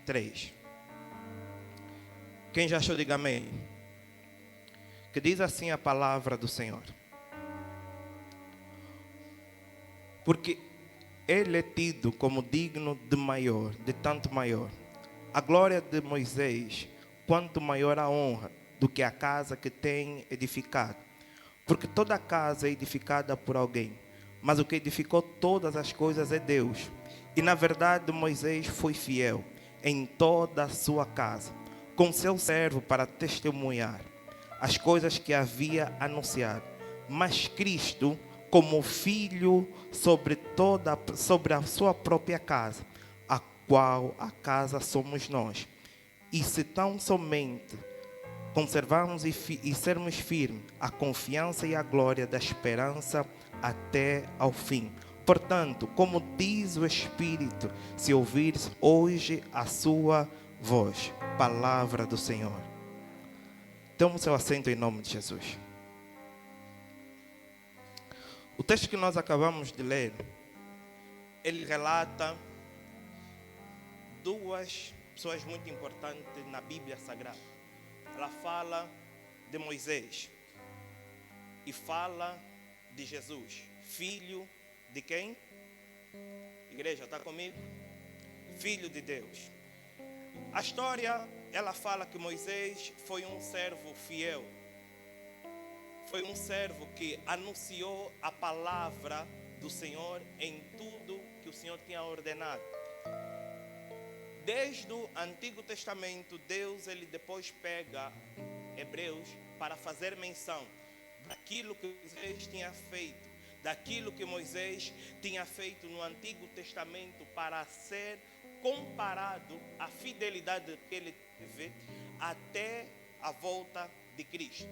3. Quem já achou, diga amém. Que diz assim a palavra do Senhor: porque ele é tido como digno de maior, de tanto maior a glória de Moisés, quanto maior a honra do que a casa que tem edificado. Porque toda casa é edificada por alguém, mas o que edificou todas as coisas é Deus. E na verdade Moisés foi fiel em toda a sua casa, com seu servo para testemunhar as coisas que havia anunciado. Mas Cristo, como filho sobre a sua própria casa, a qual a casa somos nós. E se tão somente conservarmos e sermos firmes a confiança e a glória da esperança até ao fim. Portanto, como diz o Espírito, se ouvires hoje a sua voz. Palavra do Senhor. Tome o seu assento em nome de Jesus. O texto que nós acabamos de ler, ele relata duas pessoas muito importantes na Bíblia Sagrada. Ela fala de Moisés e fala de Jesus, filho de quem? Igreja, está comigo? Filho de Deus. A história, ela fala que Moisés foi um servo fiel. Foi um servo que anunciou a palavra do Senhor em tudo que o Senhor tinha ordenado. Desde o Antigo Testamento, Deus ele depois pega Hebreus para fazer menção daquilo que Moisés tinha feito, daquilo que Moisés tinha feito no Antigo Testamento, para ser comparado à fidelidade que ele teve até a volta de Cristo.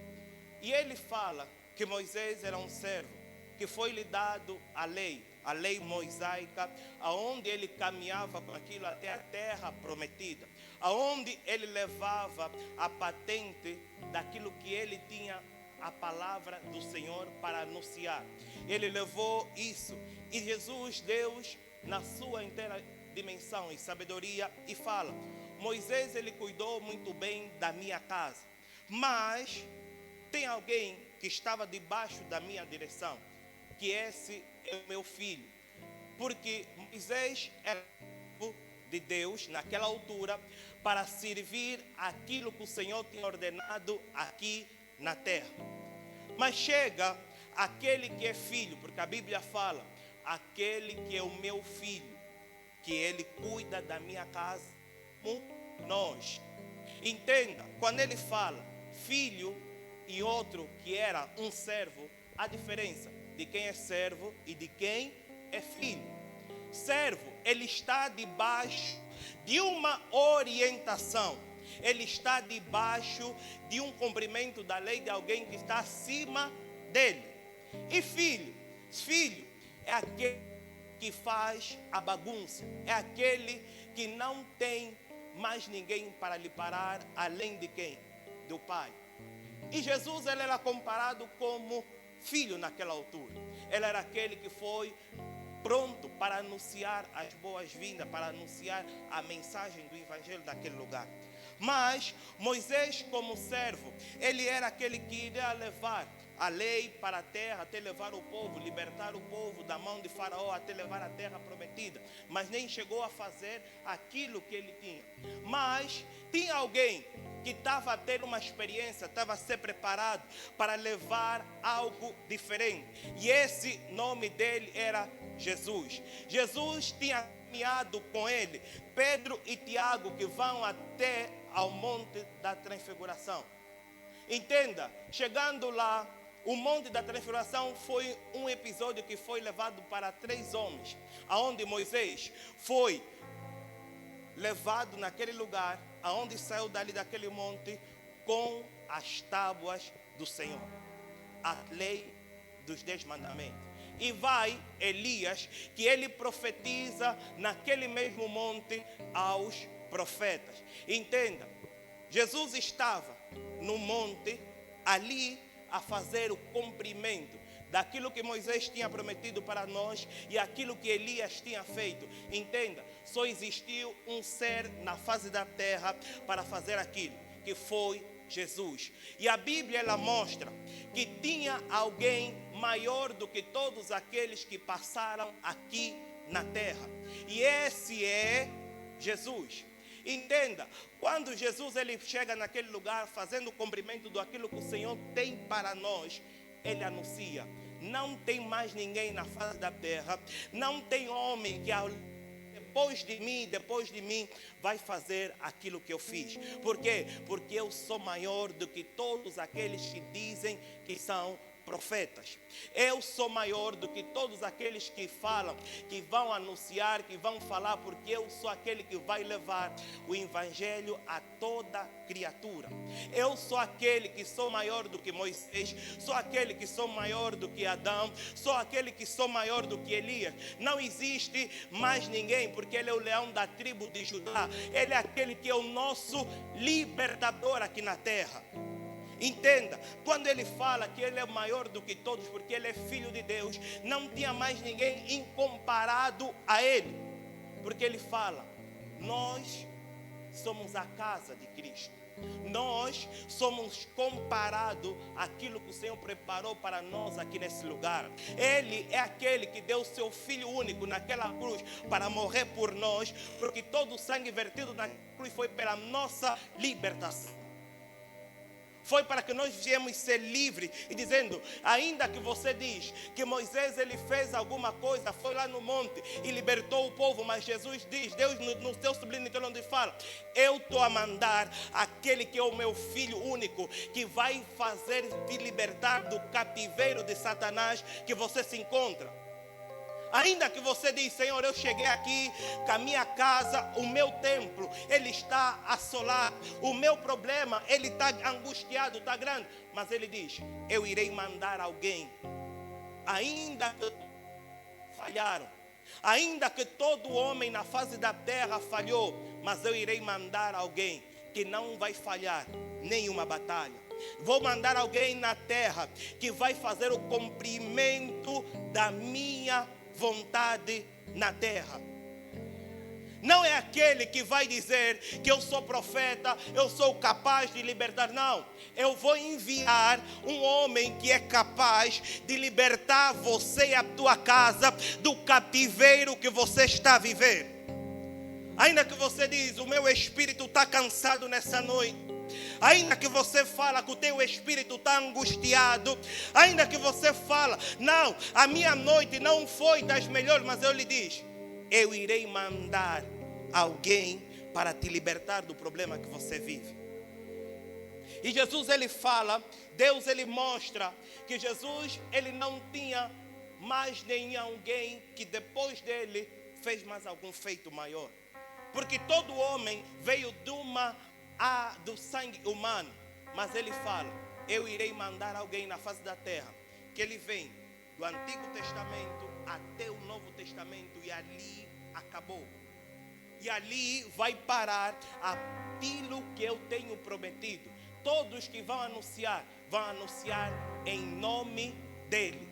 E ele fala que Moisés era um servo que foi lhe dado a lei mosaica, aonde ele caminhava com aquilo até a terra prometida, aonde ele levava a patente daquilo que ele tinha, a palavra do Senhor para anunciar. Ele levou isso, e Jesus, Deus, na sua inteira dimensão e sabedoria, e fala: Moisés ele cuidou muito bem da minha casa, mas tem alguém que estava debaixo da minha direção, que esse é o meu filho. Porque Moisés era de Deus naquela altura para servir aquilo que o Senhor tinha ordenado aqui na terra. Mas chega aquele que é filho, porque a Bíblia fala, aquele que é o meu filho, que ele cuida da minha casa como nós. Entenda, quando ele fala filho e outro que era um servo, a diferença de quem é servo e de quem é filho. Servo, ele está debaixo de uma orientação, ele está debaixo de um cumprimento da lei de alguém que está acima dele. E filho é aquele que faz a bagunça, é aquele que não tem mais ninguém para lhe parar além de quem? Do Pai. E Jesus ele era comparado como filho naquela altura. Ele era aquele que foi pronto para anunciar as boas-vindas, para anunciar a mensagem do Evangelho daquele lugar. Mas Moisés, como servo, ele era aquele que iria levar a lei para a terra, até levar o povo, libertar o povo da mão de Faraó, até levar a terra prometida. Mas nem chegou a fazer aquilo que ele tinha. Mas tinha alguém que estava a ter uma experiência, estava a ser preparado para levar algo diferente. E esse nome dele era Jesus. Jesus tinha caminhado com ele, Pedro e Tiago, que vão até ao Monte da Transfiguração. Entenda, chegando lá, o Monte da Transfiguração foi um episódio que foi levado para 3 homens, aonde Moisés foi levado naquele lugar, aonde saiu dali daquele monte com as tábuas do Senhor, a lei dos 10 mandamentos. E vai Elias, que ele profetiza naquele mesmo monte aos profetas. Entenda, Jesus estava no monte ali a fazer o cumprimento daquilo que Moisés tinha prometido para nós e aquilo que Elias tinha feito. Entenda, só existiu um ser na face da terra para fazer aquilo, que foi Jesus. E a Bíblia ela mostra que tinha alguém maior do que todos aqueles que passaram aqui na terra. E esse é Jesus. Entenda, quando Jesus ele chega naquele lugar fazendo o cumprimento daquilo que o Senhor tem para nós, ele anuncia: não tem mais ninguém na face da terra, não tem homem que depois de mim, vai fazer aquilo que eu fiz. Por quê? Porque eu sou maior do que todos aqueles que dizem que são profetas. Eu sou maior do que todos aqueles que falam, que vão anunciar, que vão falar, porque eu sou aquele que vai levar o evangelho a toda criatura. Eu sou aquele que sou maior do que Moisés, sou aquele que sou maior do que Adão, sou aquele que sou maior do que Elias. Não existe mais ninguém, porque ele é o leão da tribo de Judá. Ele é aquele que é o nosso libertador aqui na terra. Entenda, quando ele fala que ele é maior do que todos, porque ele é filho de Deus, não tinha mais ninguém incomparado a ele. Porque ele fala: nós somos a casa de Cristo. Nós somos comparados àquilo que o Senhor preparou para nós aqui nesse lugar. Ele é aquele que deu o seu Filho único naquela cruz para morrer por nós, porque todo o sangue vertido na cruz foi pela nossa libertação. Foi para que nós viemos ser livres. E dizendo, ainda que você diz que Moisés ele fez alguma coisa, foi lá no monte e libertou o povo, mas Jesus diz, Deus no seu sublime onde fala: eu estou a mandar aquele que é o meu Filho único, que vai fazer te libertar do cativeiro de Satanás que você se encontra. Ainda que você diz, Senhor, eu cheguei aqui com a minha casa, o meu templo, ele está assolado, o meu problema, ele está angustiado, está grande. Mas ele diz, eu irei mandar alguém. Ainda que falharam, ainda que todo homem na face da terra falhou, mas eu irei mandar alguém que não vai falhar nenhuma batalha. Vou mandar alguém na terra que vai fazer o cumprimento da minha vontade na terra. Não é aquele que vai dizer que eu sou profeta, eu sou capaz de libertar. Não, eu vou enviar um homem que é capaz de libertar você e a tua casa do cativeiro que você está a viver. Ainda que você diz, o meu espírito está cansado nessa noite. Ainda que você fala que o teu espírito está angustiado, ainda que você fala, não, a minha noite não foi das melhores, mas eu lhe digo, eu irei mandar alguém para te libertar do problema que você vive. E Jesus ele fala, Deus ele mostra que Jesus ele não tinha mais ninguém que depois dele fez mais algum feito maior. Porque todo homem veio do sangue humano, mas ele fala, eu irei mandar alguém na face da terra, que ele vem do Antigo Testamento até o Novo Testamento, e ali acabou. E ali vai parar aquilo que eu tenho prometido. Todos que vão anunciar em nome dele.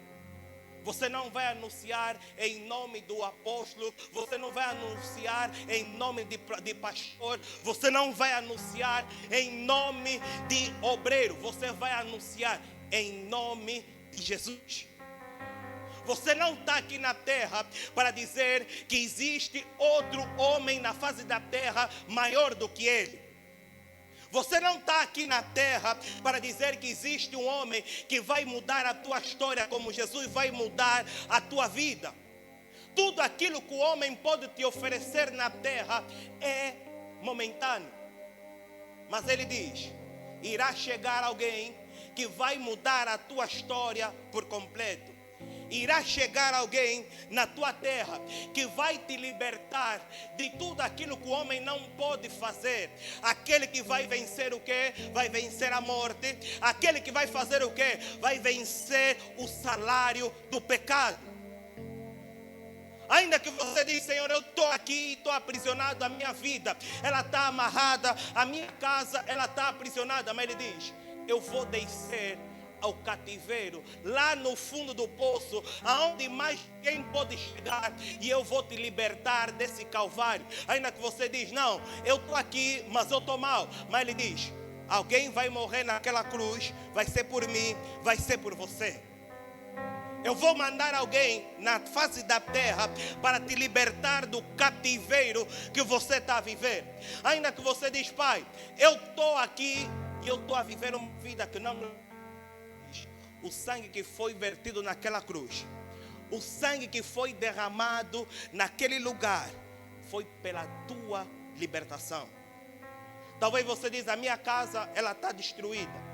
Você não vai anunciar em nome do apóstolo, você não vai anunciar em nome de pastor, você não vai anunciar em nome de obreiro, você vai anunciar em nome de Jesus. Você não está aqui na terra para dizer que existe outro homem na face da terra maior do que ele. Você não está aqui na terra para dizer que existe um homem que vai mudar a tua história como Jesus vai mudar a tua vida. Tudo aquilo que o homem pode te oferecer na terra é momentâneo. Mas ele diz, irá chegar alguém que vai mudar a tua história por completo. Irá chegar alguém na tua terra que vai te libertar de tudo aquilo que o homem não pode fazer. Aquele que vai vencer o quê? Vai vencer a morte. Aquele que vai fazer o quê? Vai vencer o salário do pecado. Ainda que você diz, Senhor, eu estou aqui, estou aprisionado, a minha vida, ela está amarrada, a minha casa, ela está aprisionada. Mas ele diz, eu vou descer ao cativeiro, lá no fundo do poço, aonde mais quem pode chegar, e eu vou te libertar desse calvário. Ainda que você diz, não, eu estou aqui, mas eu estou mal. Mas ele diz, alguém vai morrer naquela cruz, vai ser por mim, vai ser por você. Eu vou mandar alguém na face da terra para te libertar do cativeiro que você está a viver. Ainda que você diz, pai, eu estou aqui e eu estou a viver uma vida que não... O sangue que foi vertido naquela cruz, o sangue que foi derramado naquele lugar, foi pela tua libertação. Talvez você diz, a minha casa, ela está destruída.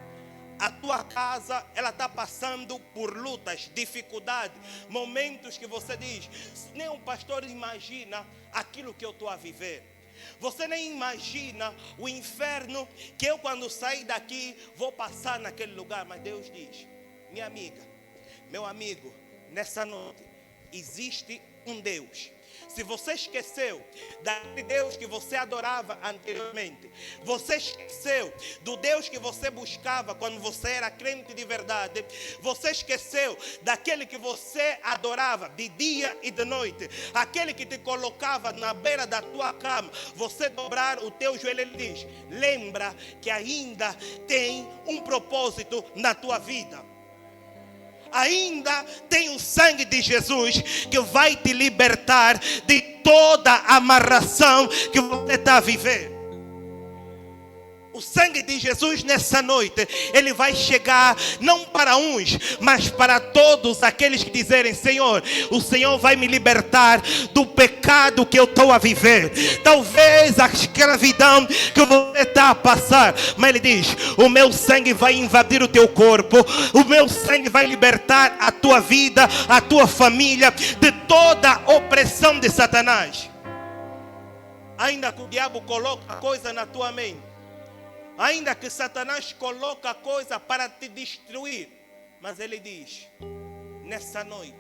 A tua casa, ela está passando por lutas, dificuldades, momentos que você diz, nem um pastor imagina aquilo que eu estou a viver. Você nem imagina o inferno que eu, quando sair daqui, vou passar naquele lugar. Mas Deus diz, minha amiga, meu amigo, nessa noite existe um Deus. Se você esqueceu daquele Deus que você adorava anteriormente, você esqueceu do Deus que você buscava quando você era crente de verdade, você esqueceu daquele que você adorava de dia e de noite, aquele que te colocava na beira da tua cama, você dobrar o teu joelho, ele diz, lembra que ainda tem um propósito na tua vida. Ainda tem o sangue de Jesus que vai te libertar de toda a amarração que você está a viver. O sangue de Jesus nessa noite, ele vai chegar não para uns, mas para todos aqueles que dizerem, Senhor, o Senhor vai me libertar do pecado que eu estou a viver. Talvez a escravidão que você está a passar, mas ele diz, o meu sangue vai invadir o teu corpo, o meu sangue vai libertar a tua vida, a tua família, de toda a opressão de Satanás. Ainda que o diabo coloque a coisa na tua mente, ainda que Satanás coloca coisa para te destruir, mas ele diz, nessa noite,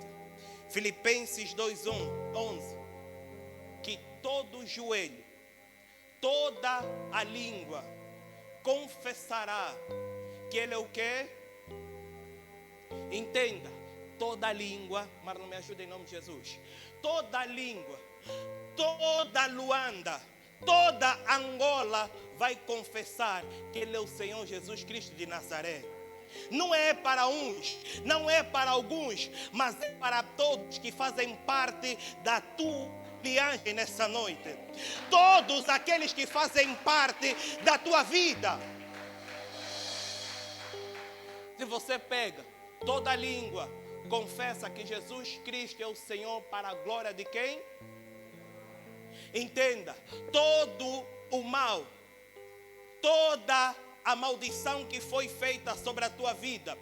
Filipenses 2:11, que todo joelho, toda a língua confessará que ele é o quê? Entenda, toda a língua, mas não me ajuda em nome de Jesus, toda a língua, toda Luanda, toda Angola vai confessar que ele é o Senhor Jesus Cristo de Nazaré. Não é para uns, não é para alguns, mas é para todos que fazem parte da tua viagem nessa noite. Todos aqueles que fazem parte da tua vida. Se você pega toda a língua, confessa que Jesus Cristo é o Senhor para a glória de quem? Entenda, todo o mal, toda a maldição que foi feita sobre a tua vida,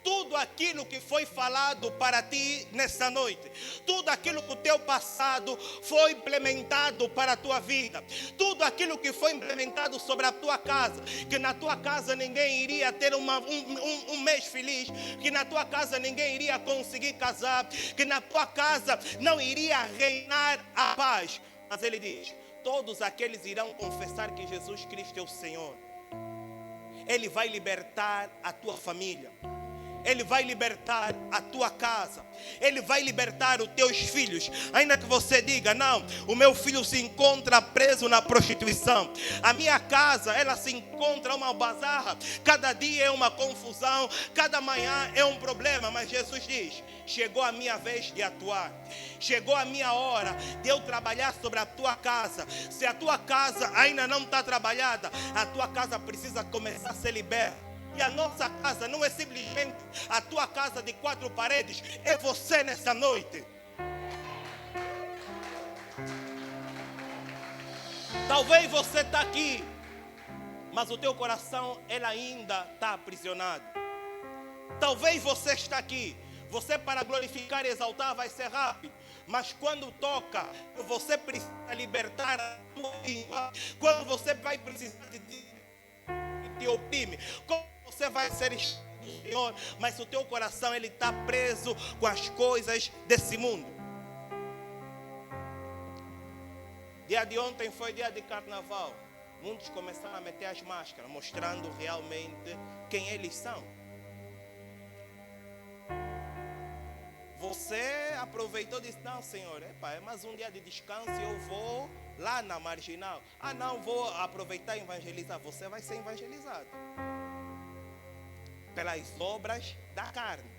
tudo aquilo que foi falado para ti nessa noite, tudo aquilo que o teu passado foi implementado para a tua vida, tudo aquilo que foi implementado sobre a tua casa, que na tua casa ninguém iria ter um mês feliz, que na tua casa ninguém iria conseguir casar, que na tua casa não iria reinar a paz. Mas ele diz, todos aqueles irão confessar que Jesus Cristo é o Senhor. Ele vai libertar a tua família. Ele vai libertar a tua casa. Ele vai libertar os teus filhos. Ainda que você diga, não, o meu filho se encontra preso na prostituição. A minha casa, ela se encontra uma bazarra. Cada dia é uma confusão. Cada manhã é um problema. Mas Jesus diz, chegou a minha vez de atuar. Chegou a minha hora de eu trabalhar sobre a tua casa. Se a tua casa ainda não está trabalhada, a tua casa precisa começar a ser liberta. E a nossa casa não é simplesmente a tua casa de 4 paredes, é você nessa noite. Talvez você está aqui, mas o teu coração ele ainda está aprisionado. Talvez você está aqui, você para glorificar e exaltar vai ser rápido. Mas quando toca, você precisa libertar a tua língua. Quando você vai precisar de te oprime. Você vai ser do Senhor, mas o teu coração ele está preso com as coisas desse mundo. Dia de ontem foi dia de carnaval. Muitos começaram a meter as máscaras, mostrando realmente quem eles são. Você aproveitou e disse: não, Senhor, é mais um dia de descanso e eu vou lá na marginal. Ah, não, vou aproveitar e evangelizar. Você vai ser evangelizado pelas obras da carne.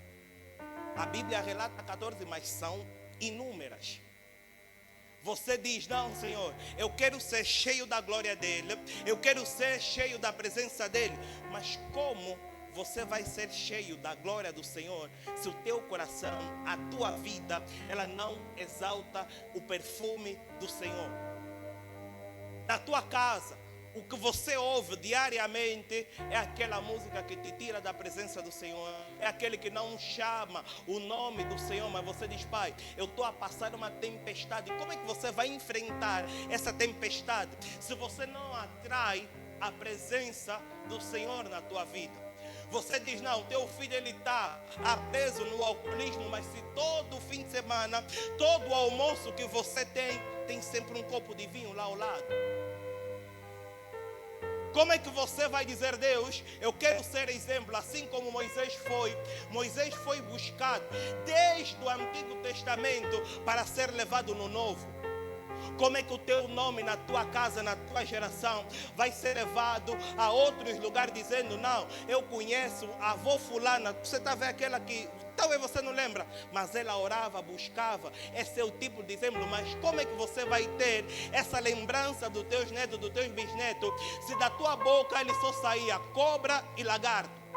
A Bíblia relata 14, mas são inúmeras. Você diz: não, Senhor, eu quero ser cheio da glória dele, eu quero ser cheio da presença dele. Mas como você vai ser cheio da glória do Senhor se o teu coração, a tua vida, ela não exalta o perfume do Senhor? Na tua casa, o que você ouve diariamente é aquela música que te tira da presença do Senhor. É aquele que não chama o nome do Senhor, mas você diz: pai, eu estou a passar uma tempestade. Como é que você vai enfrentar essa tempestade se você não atrai a presença do Senhor na tua vida? Você diz: não, teu filho ele está preso no alcoolismo, mas se todo fim de semana, todo o almoço que você tem sempre um copo de vinho lá ao lado. Como é que você vai dizer: Deus, eu quero ser exemplo, assim como Moisés foi? Moisés foi buscado desde o Antigo Testamento para ser levado no Novo. Como é que o teu nome na tua casa, na tua geração, vai ser levado a outros lugares dizendo: não, eu conheço a avó fulana? Você está vendo aquela que talvez você não lembra, mas ela orava, buscava. Esse é o tipo de exemplo. Mas como é que você vai ter essa lembrança dos teus netos, dos teus bisnetos, se da tua boca ele só saía cobra e lagarto?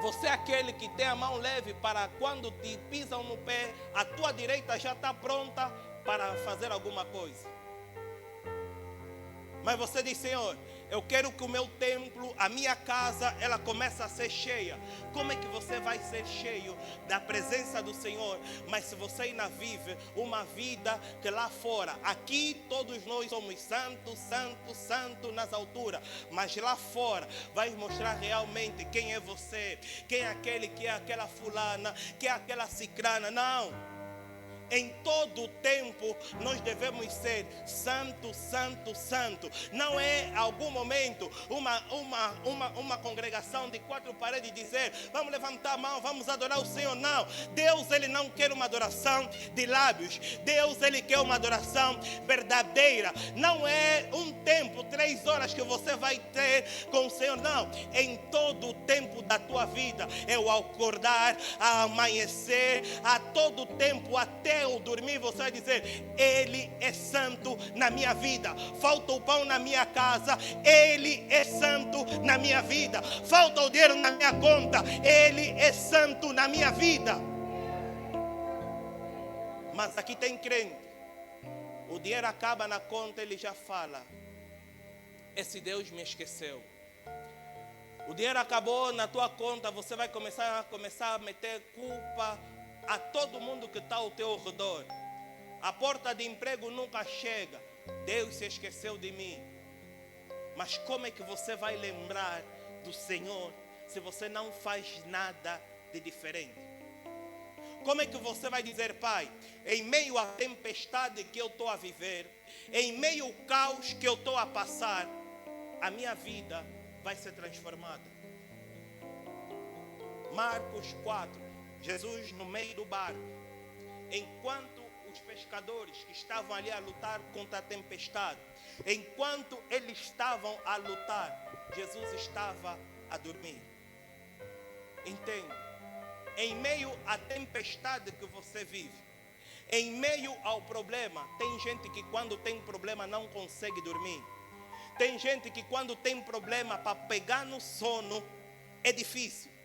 Você é aquele que tem a mão leve para quando te pisam no pé, a tua direita já está pronta para fazer alguma coisa. Mas você diz: Senhor, eu quero que o meu templo, a minha casa, ela comece a ser cheia. Como é que você vai ser cheio da presença do Senhor, mas se você ainda vive uma vida que lá fora, aqui todos nós somos santos, santos, santos nas alturas, mas lá fora vai mostrar realmente quem é você, quem é aquele que é aquela fulana, que é aquela cicrana? Não. Em todo o tempo nós devemos ser santo, santo, santo. Não é algum momento uma congregação de 4 paredes dizer: vamos levantar a mão, vamos adorar o Senhor. Não, Deus ele não quer uma adoração de lábios. Deus ele quer uma adoração verdadeira. Não é um tempo, 3 horas que você vai ter com o Senhor. Não, em todo o tempo da tua vida, é o acordar, a amanhecer, a todo tempo, até o dormir, você vai dizer: ele é santo na minha vida. Falta o pão na minha casa, ele é santo na minha vida. Falta o dinheiro na minha conta, ele é santo na minha vida. Mas aqui tem crente, o dinheiro acaba na conta, ele já fala: esse Deus me esqueceu. O dinheiro acabou na tua conta, você vai começar a meter culpa a todo mundo que está ao teu redor. A porta de emprego nunca chega. Deus se esqueceu de mim. Mas como é que você vai lembrar do Senhor se você não faz nada de diferente? Como é que você vai dizer: pai, em meio à tempestade que eu estou a viver, em meio ao caos que eu estou a passar, a minha vida vai ser transformada? Marcos 4. Jesus no meio do barco, enquanto os pescadores que estavam ali a lutar contra a tempestade, enquanto eles estavam a lutar, Jesus estava a dormir. Entende? Em meio à tempestade que você vive, em meio ao problema, tem gente que quando tem problema não consegue dormir. Tem gente que quando tem problema para pegar no sono é difícil.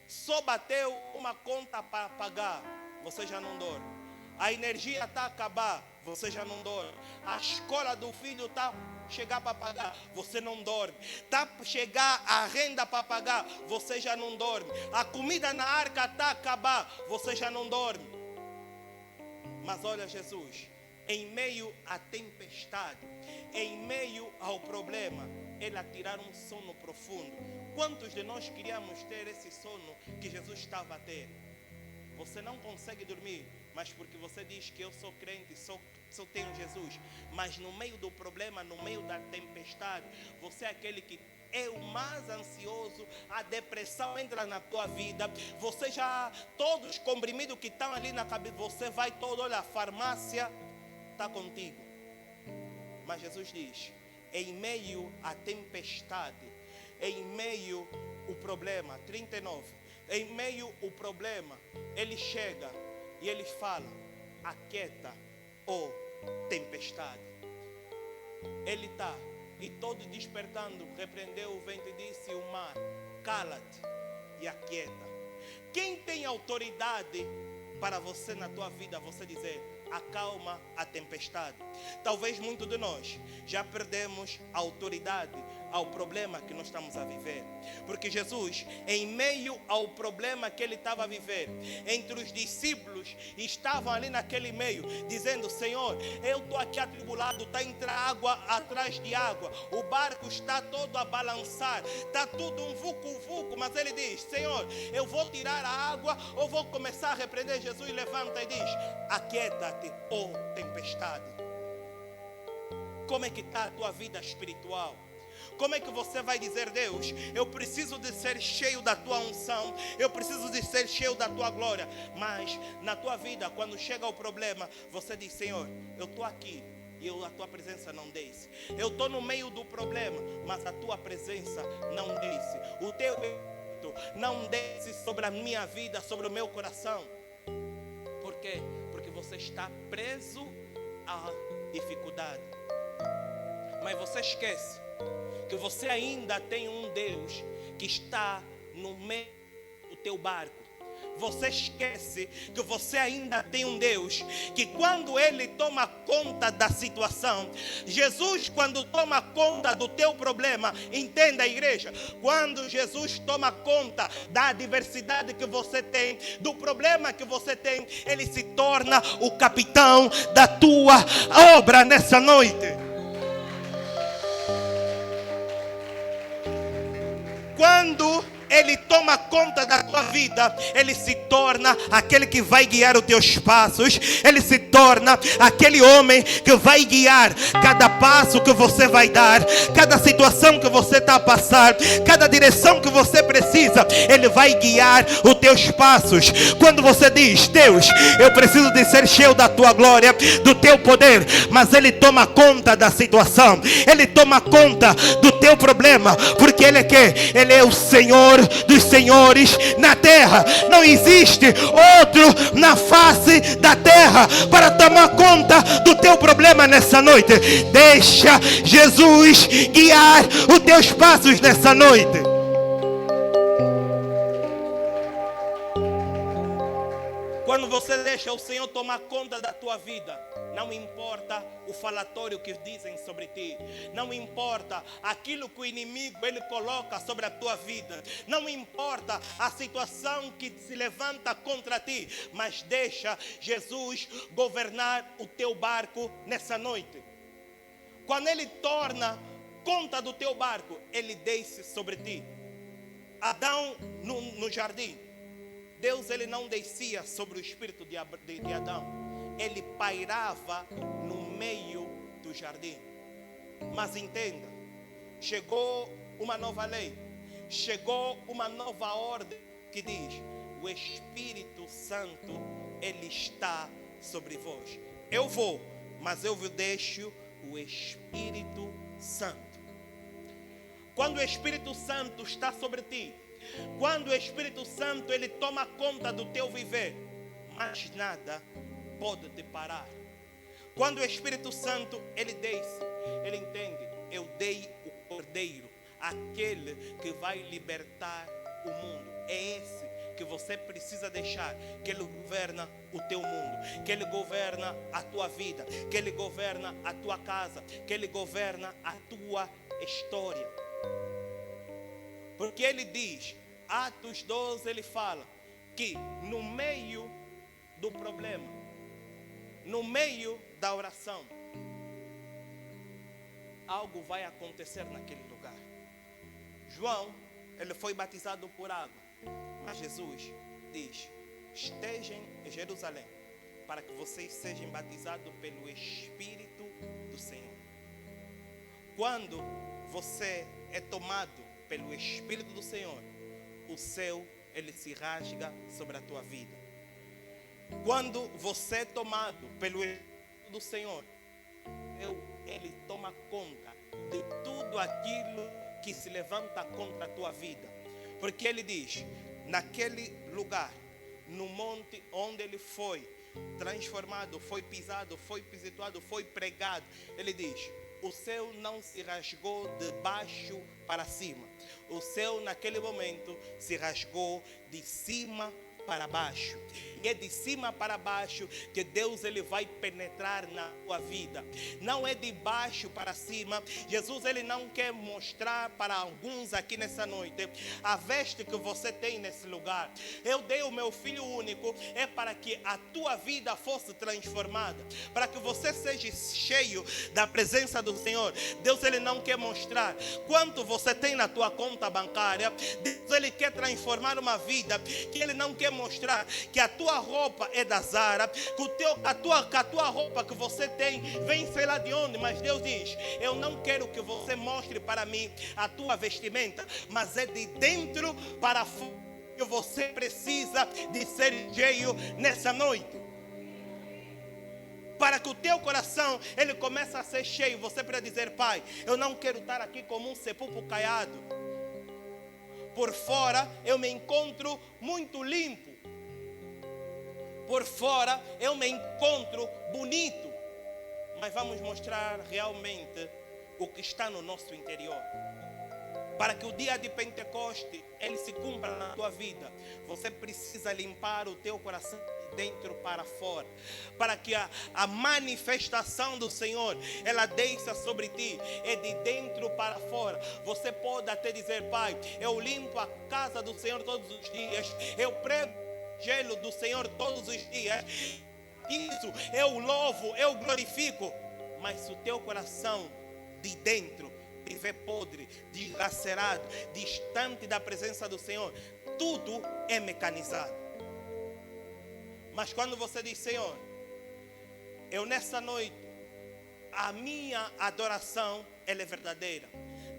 Só bateu uma conta para pagar, você já não dorme. A energia está a acabar, você já não dorme. A escola do filho está a chegar para pagar, você não dorme. Está a chegar a renda para pagar, você já não dorme. A comida na arca está a acabar, você já não dorme. Mas olha Jesus, em meio à tempestade, em meio ao problema, ele a tirar um sono profundo. Quantos de nós queríamos ter esse sono que Jesus estava a ter? Você não consegue dormir, mas porque você diz que eu sou crente, só tenho Jesus. Mas no meio do problema, no meio da tempestade, você é aquele que é o mais ansioso, a depressão entra na tua vida, todos os comprimidos que estão ali na cabeça, você vai todo, olha, a farmácia está contigo. Mas Jesus diz, em meio à tempestade, em meio ao problema, 39, em meio ao problema, ele chega e ele fala, aquieta, ó tempestade. Ele está, e todo despertando, repreendeu o vento e disse o mar, cala-te e aquieta. Quem tem autoridade para você na tua vida, você dizer, acalma a tempestade? Talvez muitos de nós já perdemos a autoridade ao problema que nós estamos a viver. Porque Jesus, em meio ao problema que ele estava a viver, entre os discípulos, estavam ali naquele meio, dizendo, Senhor, eu estou aqui atribulado, está entre água atrás de água, o barco está todo a balançar, está tudo um vucu-vucu, mas ele diz, Senhor, eu vou tirar a água ou vou começar a repreender? Jesus levanta e diz, aquieta-te, ó tempestade. Como é que está a tua vida espiritual? Como é que você vai dizer, Deus, eu preciso de ser cheio da tua unção, eu preciso de ser cheio da tua glória, mas na tua vida, quando chega o problema, você diz, Senhor, eu estou aqui e a tua presença não desce. Eu estou no meio do problema, mas a tua presença não desce. O teu espírito não desce sobre a minha vida, sobre o meu coração. Por quê? Porque você está preso à dificuldade. Mas você esquece que você ainda tem um Deus que está no meio do teu barco. Você esquece que você ainda tem um Deus que quando Ele toma conta da situação, Jesus quando toma conta do teu problema, entenda a igreja, quando Jesus toma conta da adversidade que você tem, do problema que você tem, Ele se torna o capitão da tua obra nessa noite. Quando Ele toma conta da tua vida, Ele se torna aquele que vai guiar os teus passos. Ele se torna aquele homem que vai guiar cada passo que você vai dar, cada situação que você está a passar, cada direção que você precisa. Ele vai guiar os teus passos. Quando você diz, Deus, eu preciso de ser cheio da tua glória, do teu poder, mas Ele toma conta da situação, Ele toma conta do teu problema, porque Ele é quem? Ele é o Senhor dos senhores na terra. Não existe outro na face da terra para tomar conta do teu problema nessa noite. Deixa Jesus guiar os teus passos nessa noite. Quando você deixa o Senhor tomar conta da tua vida, não importa o falatório que dizem sobre ti, não importa aquilo que o inimigo ele coloca sobre a tua vida, não importa a situação que se levanta contra ti, mas deixa Jesus governar o teu barco nessa noite. Quando Ele torna conta do teu barco, Ele desce sobre ti. Adão no jardim, Deus ele não descia sobre o espírito de Adão, ele pairava no meio do jardim. Mas entenda, chegou uma nova lei, chegou uma nova ordem que diz, o Espírito Santo ele está sobre vós. Eu vou, mas eu vos deixo o Espírito Santo. Quando o Espírito Santo está sobre ti, quando o Espírito Santo ele toma conta do teu viver, mais nada pode te parar. Quando o Espírito Santo ele desce, ele entende, eu dei o Cordeiro, aquele que vai libertar o mundo. É esse que você precisa deixar, que Ele governa o teu mundo, que Ele governa a tua vida, que Ele governa a tua casa, que Ele governa a tua história. Porque Ele diz, Atos 12, Ele fala que no meio do problema, no meio da oração, algo vai acontecer naquele lugar. João, ele foi batizado por água, mas Jesus diz, estejam em Jerusalém, para que vocês sejam batizados pelo Espírito do Senhor. Quando você é tomado pelo Espírito do Senhor, o céu, ele se rasga sobre a tua vida. Quando você é tomado pelo Espírito do Senhor, ele toma conta de tudo aquilo que se levanta contra a tua vida. Porque ele diz, naquele lugar, no monte onde ele foi transformado, foi pisado, foi pisoteado, foi pregado, ele diz, o céu não se rasgou de baixo para cima. O céu naquele momento se rasgou de cima para baixo. E é de cima para baixo que Deus ele vai penetrar na tua vida. Não é de baixo para cima. Jesus ele não quer mostrar para alguns aqui nessa noite a veste que você tem nesse lugar. Eu dei o meu filho único é para que a tua vida fosse transformada, para que você seja cheio da presença do Senhor. Deus ele não quer mostrar quanto você tem na tua conta bancária. Deus ele quer transformar uma vida que ele não quer mostrar que a tua roupa é da Zara, que a tua roupa que você tem vem sei lá de onde, mas Deus diz, eu não quero que você mostre para mim a tua vestimenta, mas é de dentro para fora que você precisa de ser cheio nessa noite. Para que o teu coração ele comece a ser cheio, você precisa dizer, Pai, eu não quero estar aqui como um sepulcro caiado. Por fora eu me encontro muito limpo. Por fora eu me encontro bonito. Mas vamos mostrar realmente o que está no nosso interior. Para que o dia de Pentecoste ele se cumpra na tua vida, você precisa limpar o teu coração de dentro para fora, para que a manifestação do Senhor ela desça sobre ti, é de dentro para fora. Você pode até dizer, Pai, eu limpo a casa do Senhor todos os dias, eu prego o evangelho do Senhor todos os dias, isso eu louvo, eu glorifico, mas se o teu coração de dentro estiver podre, dilacerado, distante da presença do Senhor, tudo é mecanizado. Mas quando você diz, Senhor, eu nessa noite, a minha adoração ela é verdadeira.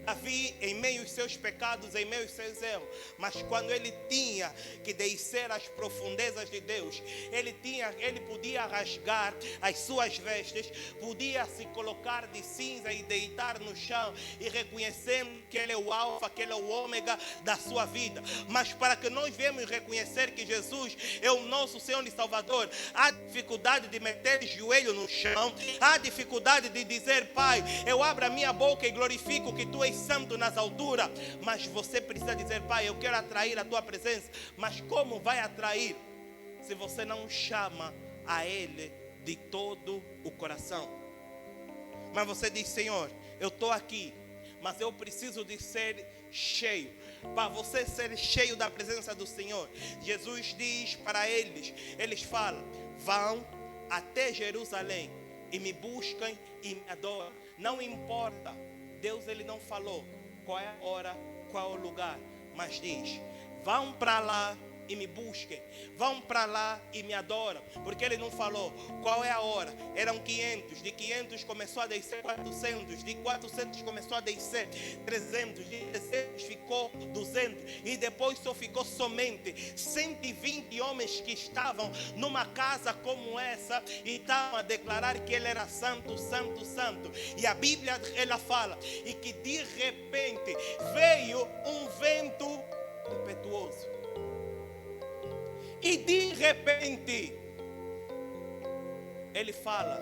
Davi, em meio aos seus pecados, em meio aos seus erros, mas quando ele tinha que descer às profundezas de Deus, ele podia rasgar as suas vestes, podia se colocar de cinza e deitar no chão e reconhecendo que ele é o alfa, que ele é o ômega da sua vida. Mas para que nós venhamos reconhecer que Jesus é o nosso Senhor e Salvador, há dificuldade de meter o joelho no chão, há dificuldade de dizer, Pai, eu abro a minha boca e glorifico que Tu és santo nas alturas, mas você precisa dizer, Pai, eu quero atrair a tua presença. Mas como vai atrair se você não chama a Ele de todo o coração? Mas você diz, Senhor, eu estou aqui, mas eu preciso de ser cheio. Para você ser cheio da presença do Senhor, Jesus diz para eles falam, vão até Jerusalém e me busquem e me adoram. Não importa, Deus ele não falou qual é a hora, qual é o lugar, mas diz, vão para lá e me busquem, vão para lá e me adoram, porque ele não falou qual é a hora. Eram 500, de 500 começou a descer 400, de 400 começou a descer 300, de 300 ficou 200 e depois só ficou somente 120 homens que estavam numa casa como essa e estavam a declarar que ele era santo, santo, santo. E a Bíblia ela fala e que de repente veio um vento impetuoso. E de repente, ele fala,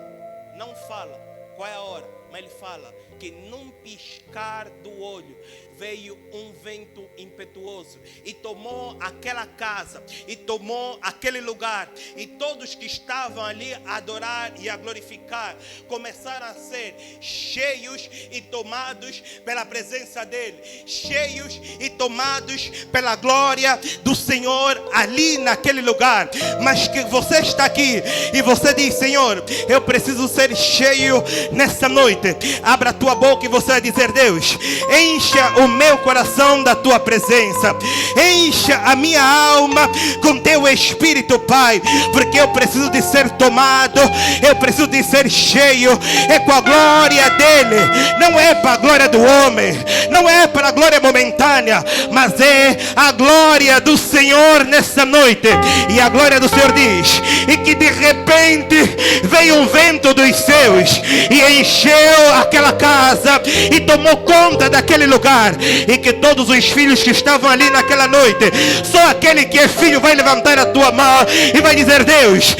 não fala qual é a hora, mas ele fala que num piscar do olho veio um vento impetuoso e tomou aquela casa e tomou aquele lugar, e todos que estavam ali a adorar e a glorificar começaram a ser cheios e tomados pela presença dele, cheios e tomados pela glória do Senhor ali naquele lugar. Mas que você está aqui e você diz, Senhor, eu preciso ser cheio nessa noite. Abra a tua boca e você vai dizer, Deus, encha o meu coração da tua presença, encha a minha alma com teu Espírito, Pai, porque eu preciso de ser tomado, eu preciso de ser cheio, é com a glória dele, não é para a glória do homem, não é para a glória momentânea, mas é a glória do Senhor nessa noite. E a glória do Senhor diz, e que de repente veio um vento dos céus e encheu aquela casa e tomou conta daquele lugar, e que todos os filhos que estavam ali naquela noite, só aquele que é filho vai levantar a tua mão e vai dizer: Deus,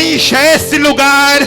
encha esse lugar,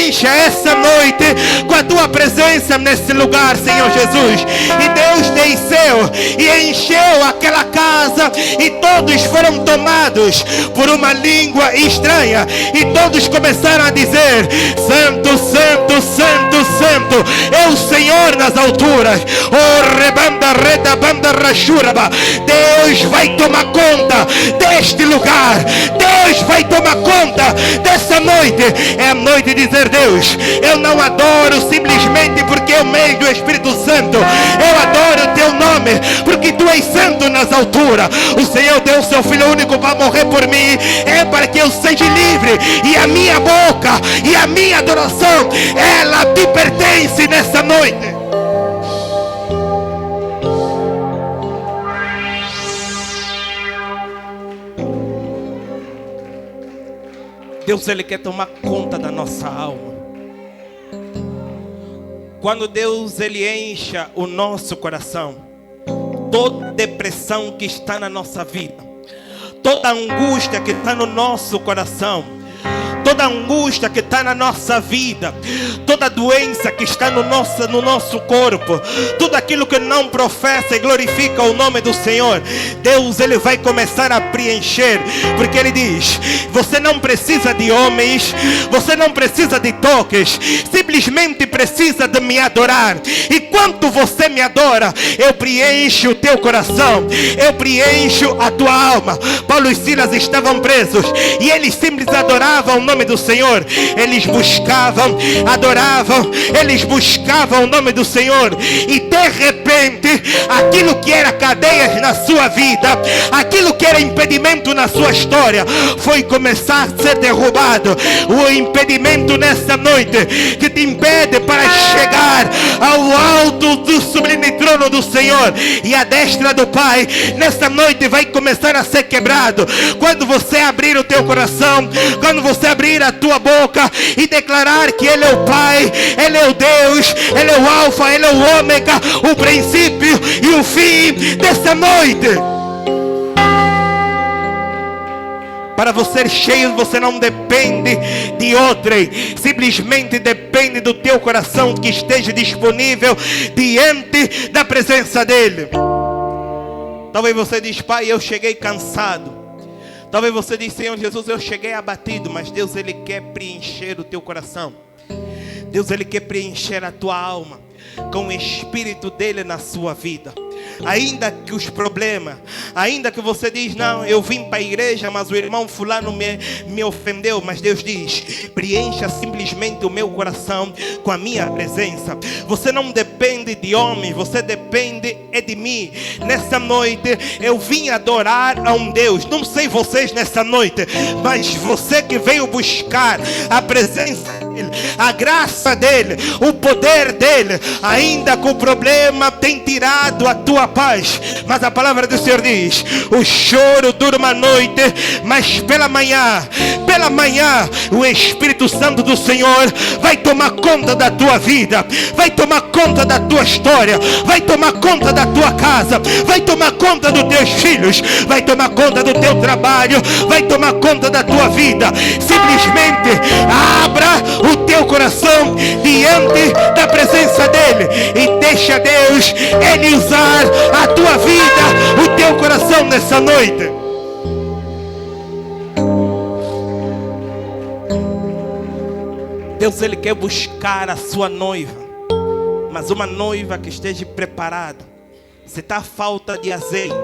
encha essa noite com a tua presença nesse lugar, Senhor Jesus. E Deus desceu e encheu aquela casa, e todos foram tomados por uma língua estranha, e todos começaram a dizer: Santo, Santo, Santo, Santo é o Senhor nas alturas. Oh, rebanda, reda, banda, rachuraba. Deus vai tomar conta deste lugar. Deus vai tomar conta dessa noite. É a noite de dizer: Deus, eu não adoro simplesmente porque é o meio do Espírito Santo. Eu adoro o teu nome porque tu és santo nas alturas. O Senhor deu o seu Filho único para morrer por mim, é para que eu seja livre. E a minha boca e a minha adoração, ela te pertence nessa noite. Deus, Ele quer tomar conta da nossa alma. Quando Deus, Ele encha o nosso coração, toda depressão que está na nossa vida, toda angústia que está no nosso coração, toda angústia que está na nossa vida, toda doença que está no nosso corpo, tudo aquilo que não professa e glorifica o nome do Senhor, Deus, Ele vai começar a preencher, porque Ele diz: você não precisa de homens, você não precisa de toques, simplesmente precisa de me adorar. E quando você me adora, eu preencho o teu coração, eu preencho a tua alma. Paulo e Silas estavam presos e eles simplesmente adoravam o nome do Senhor. Eles buscavam, adoravam, eles buscavam o nome do Senhor, e de repente aquilo que era cadeias na sua vida, aquilo que era impedimento na sua história, foi começar a ser derrubado. O impedimento nessa noite que te impede para chegar ao alto do sublime trono do Senhor e a destra do Pai, nessa noite vai começar a ser quebrado. Quando você abrir o teu coração, quando você abrir a tua boca e declarar que Ele é o Pai, Ele é o Deus, Ele é o Alfa, Ele é o Ômega, o princípio e o fim dessa noite. Para você ser cheio, você não depende de outrem, simplesmente depende do teu coração que esteja disponível diante da presença dEle. Talvez você diz: Pai, eu cheguei cansado. Talvez você diz: Senhor Jesus, eu cheguei abatido. Mas Deus, Ele quer preencher o teu coração. Deus, Ele quer preencher a tua alma com o Espírito dEle na sua vida. Ainda que os problemas, ainda que você diz: não, eu vim para a igreja, mas o irmão fulano me ofendeu. Mas Deus diz: preencha simplesmente o meu coração com a minha presença. Você não depende de homem, você depende de mim. Nessa noite eu vim adorar a um Deus. Não sei vocês nessa noite, mas você que veio buscar a presença dEle, a graça dEle, o poder dEle, ainda que o problema tem tirado a tua paz, mas a palavra do Senhor diz: o choro dura uma noite, mas pela manhã o Espírito Santo do Senhor vai tomar conta da tua vida, vai tomar conta da tua história, vai tomar conta da tua casa, vai tomar conta dos teus filhos, vai tomar conta do teu trabalho, vai tomar conta da tua vida. Simplesmente abra o teu coração diante da presença dEle e deixa Deus, Ele usar a tua vida, o teu coração nessa noite. Deus, Ele quer buscar a sua noiva, mas uma noiva que esteja preparada. Se está falta de azeite,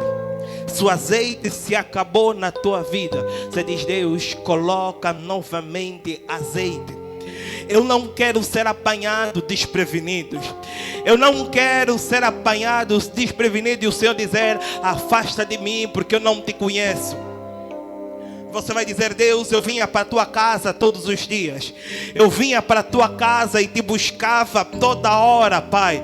se o azeite se acabou na tua vida, você diz: Deus, coloca novamente azeite. Eu não quero ser apanhado desprevenido. Eu não quero ser apanhado desprevenido e o Senhor dizer: afasta de mim porque eu não te conheço. Você vai dizer: Deus, eu vinha para a tua casa todos os dias. Eu vinha para a tua casa e te buscava toda hora, Pai.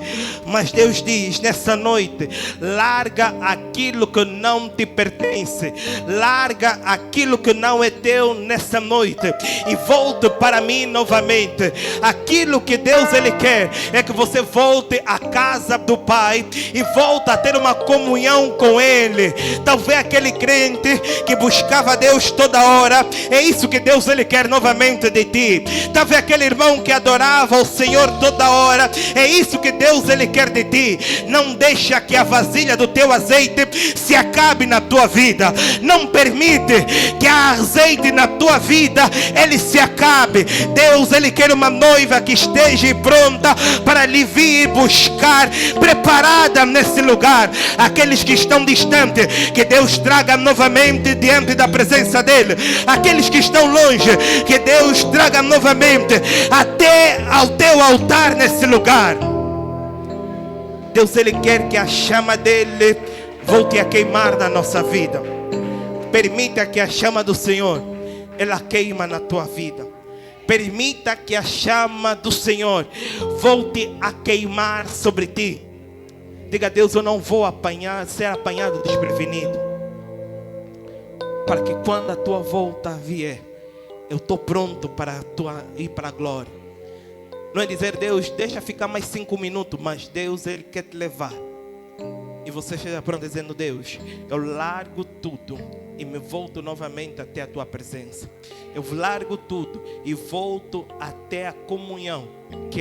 Mas Deus diz nessa noite: larga aquilo que não te pertence, larga aquilo que não é teu nessa noite e volte para mim novamente. Aquilo que Deus Ele quer é que você volte à casa do Pai e volte a ter uma comunhão com Ele. Talvez aquele crente que buscava Deus toda hora, é isso que Deus Ele quer novamente de ti. Talvez aquele irmão que adorava o Senhor toda hora, é isso que Deus Ele quer de ti. Não deixa que a vasilha do teu azeite se acabe na tua vida. Não permite que a azeite na tua vida ele se acabe. Deus Ele quer uma noiva que esteja pronta para lhe vir buscar, preparada nesse lugar. Aqueles que estão distantes, que Deus traga novamente diante da presença dEle. Aqueles que estão longe, que Deus traga novamente até ao teu altar nesse lugar. Deus Ele quer que a chama dEle volte a queimar na nossa vida. Permita que a chama do Senhor ela queima na tua vida. Permita que a chama do Senhor volte a queimar sobre ti. Diga a Deus: eu não vou ser apanhado desprevenido, para que quando a tua volta vier, eu estou pronto para ir para a glória. Não é dizer: Deus, deixa ficar mais 5 minutos, mas Deus Ele quer te levar. E você esteja pronto dizendo: Deus, eu largo tudo e me volto novamente até a tua presença. Eu largo tudo e volto até a comunhão que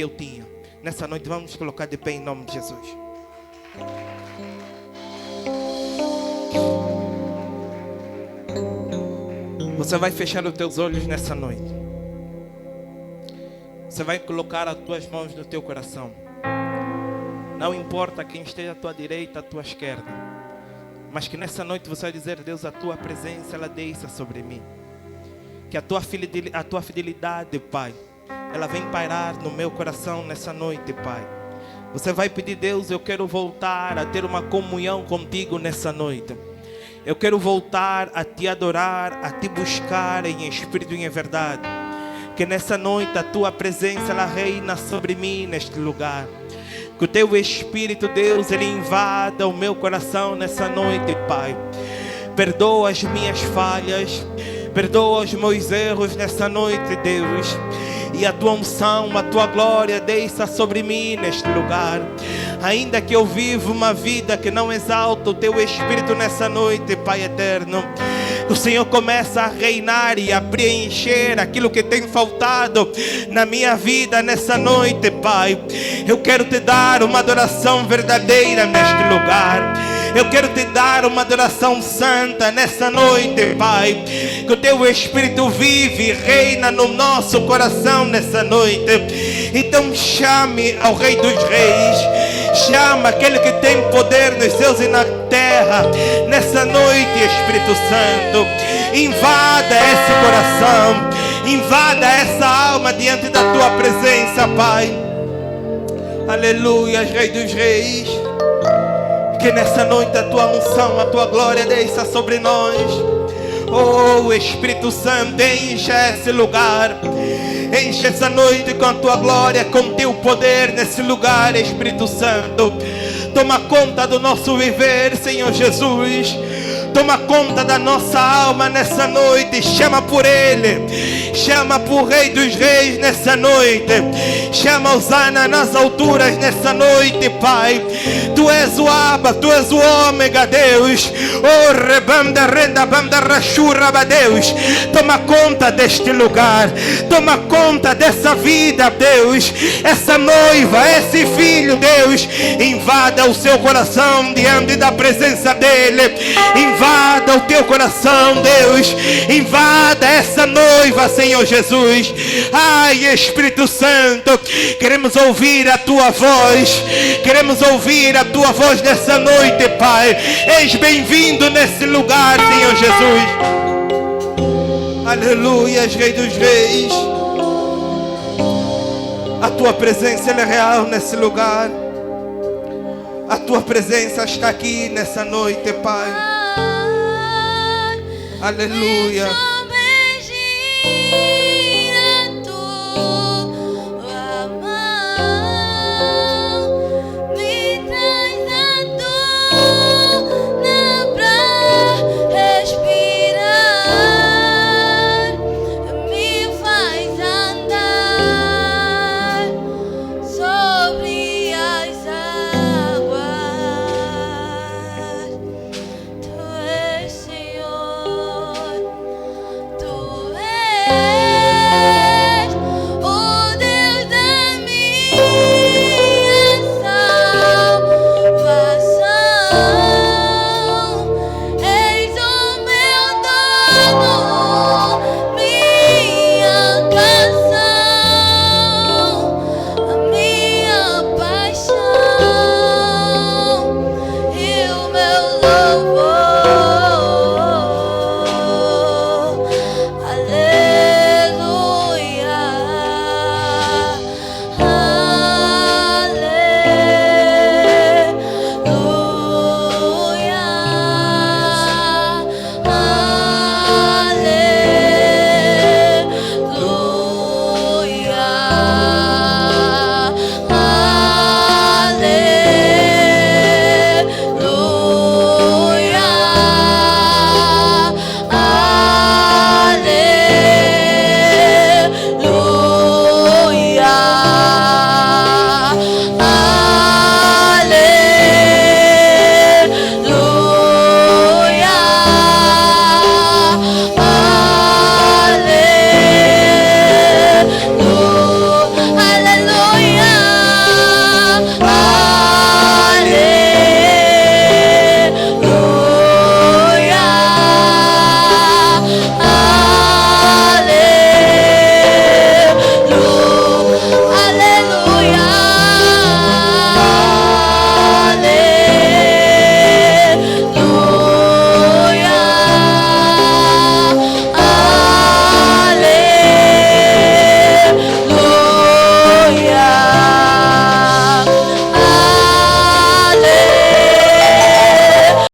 eu tinha. Nessa noite vamos nos colocar de pé em nome de Jesus. Você vai fechar os teus olhos nessa noite. Você vai colocar as tuas mãos no teu coração. Não importa quem esteja à tua direita, à tua esquerda, mas que nessa noite você vai dizer: Deus, a tua presença ela desça sobre mim. Que a tua fidelidade, Pai, ela vem pairar no meu coração nessa noite, Pai. Você vai pedir: Deus, eu quero voltar a ter uma comunhão contigo nessa noite. Eu quero voltar a te adorar, a te buscar em espírito e em verdade. Que nessa noite a tua presença ela reina sobre mim neste lugar. Que o teu Espírito, Deus, ele invada o meu coração nessa noite, Pai. Perdoa as minhas falhas, perdoa os meus erros nessa noite, Deus. E a tua unção, a tua glória desça sobre mim neste lugar. Ainda que eu viva uma vida que não exalta o teu Espírito nessa noite, Pai eterno, o Senhor começa a reinar e a preencher aquilo que tem faltado na minha vida nessa noite, Pai. Eu quero te dar uma adoração verdadeira neste lugar. Eu quero te dar uma adoração santa nessa noite, Pai. Que o teu Espírito vive e reina no nosso coração nessa noite. Então chame ao Rei dos Reis. Chama aquele que tem poder nos céus e na terra. Nessa noite, Espírito Santo, invada esse coração, invada essa alma diante da tua presença, Pai. Aleluia, Rei dos Reis. Que nessa noite a tua unção, a tua glória desça sobre nós. Oh, Espírito Santo, enche esse lugar. Enche essa noite com a tua glória, com teu poder nesse lugar, Espírito Santo. Toma conta do nosso viver, Senhor Jesus. Toma conta da nossa alma nessa noite. Chama por Ele. Chama por Rei dos Reis nessa noite. Chama Osana nas alturas nessa noite, Pai. Tu és o Abba, Tu és o Ômega, Deus. Oh, rebanda, renda, banda, rachura, Deus. Toma conta deste lugar. Toma conta dessa vida, Deus. Essa noiva, esse filho, Deus. Invada o seu coração diante da presença dEle. Invada o teu coração, Deus. Invada essa noiva, Senhor Jesus. Ai, Espírito Santo, queremos ouvir a tua voz. Queremos ouvir a tua voz nessa noite, Pai. És bem-vindo nesse lugar, Senhor Jesus. Aleluia, Rei dos Reis. A tua presença é real nesse lugar. A tua presença está aqui nessa noite, Pai. Aleluia.